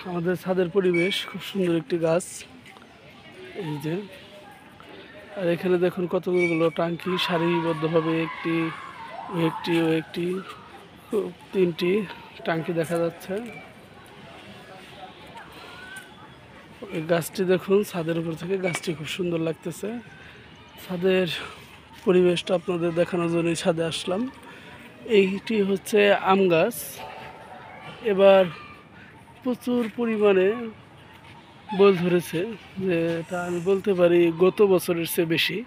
আমাদের ছাদের পরিবেশ খুব সুন্দর একটি গাছ, এই যে। আর এখানে দেখুন কতগুলো টাঙ্কি সারিবদ্ধভাবে একটি ও একটি তিনটি টাঙ্কি দেখা যাচ্ছে। এই গাছটি দেখুন, ছাদের উপর থেকে গাছটি খুব সুন্দর লাগতেছে। ছাদের পরিবেশটা আপনাদের দেখানোর জন্যই ছাদে আসলাম। এইটি হচ্ছে আম গাছ। এবার প্রচুর পরিমাণে বল ধরেছে, যে এটা আমি বলতে পারি গত বছরের চেয়ে বেশি,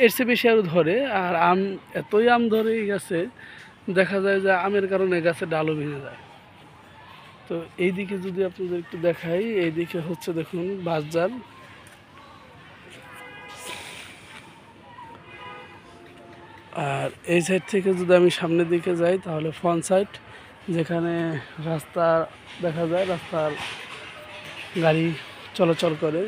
এর চেয়ে বেশি আরও ধরে। আর আম এতই আম ধরে এই গাছে, দেখা যায় যে আমের কারণে গাছে ডালও ভেঙে যায়। তো এই দিকে যদি আপনাদের একটু দেখাই, এই দিকে হচ্ছে দেখুন বাঁশঝাড়। আর এই সাইড থেকে যদি আমি সামনের দিকে যাই তাহলে ফ্রন্ট সাইড, যেখানে রাস্তা দেখা যায়, রাস্তার গাড়ি চলাচল করে।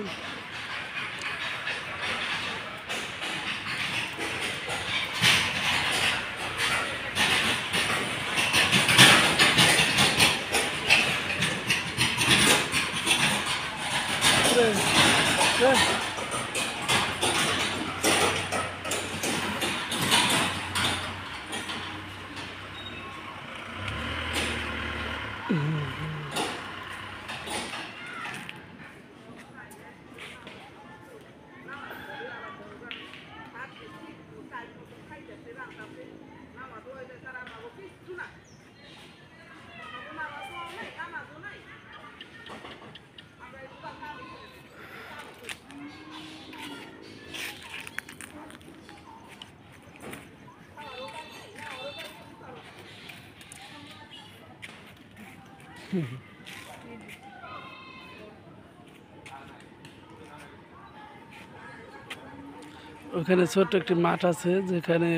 ওখানে ছোট্ট একটি মাঠ আছে, যেখানে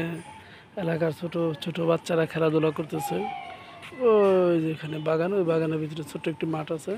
এলাকার ছোট ছোট বাচ্চারা খেলাধুলা করতেছে। ওই যেখানে বাগান, ওই বাগানের ভিতরে ছোট্ট একটি মাঠ আছে।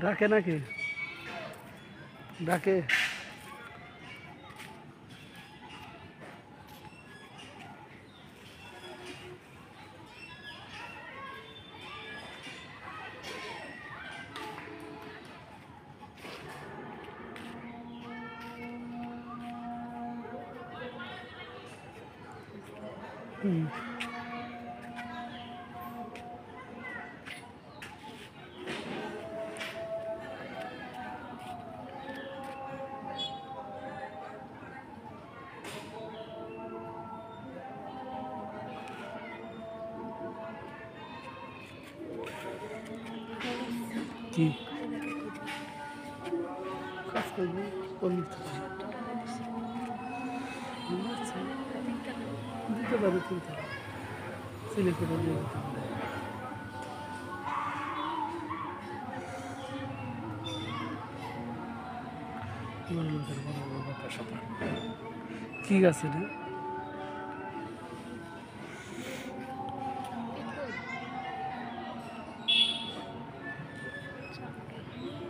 ডাকে নাকি? ডাকে? হুম। কি কাজ করবো? দিতে পারে, কিন্তু ছেলে করে দিয়ে দিতে পারে। কি গাছ এটা?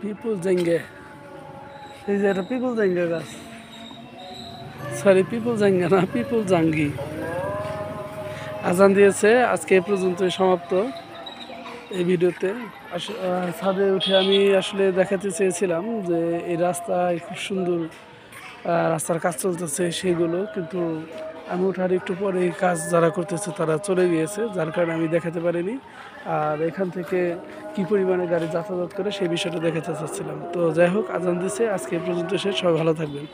পিপল জাঙ্গে। এই যে এটা পিপল জাঙ্গা গাছ, সরি পিপল জাঙ্গা না, পিপল জাঙ্গি। আজান দিয়েছে, আজকে এই পর্যন্তই সমাপ্ত এই ভিডিওতে। ছাদে উঠে আমি আসলে দেখাতে চেয়েছিলাম যে এই রাস্তায় খুব সুন্দর রাস্তার কাজ চলতেছে সেগুলো, কিন্তু আমি ওঠার একটু পরে এই কাজ যারা করতেছে তারা চলে গিয়েছে, যার কারণে আমি দেখাতে পারিনি। আর এখান থেকে কী পরিমাণে গাড়ি যাতায়াত করে সেই বিষয়টা দেখাতে চাচ্ছিলাম। তো যাই হোক, আজান দিছে, আজকে এই পর্যন্ত শেষ। সবাই ভালো থাকবেন।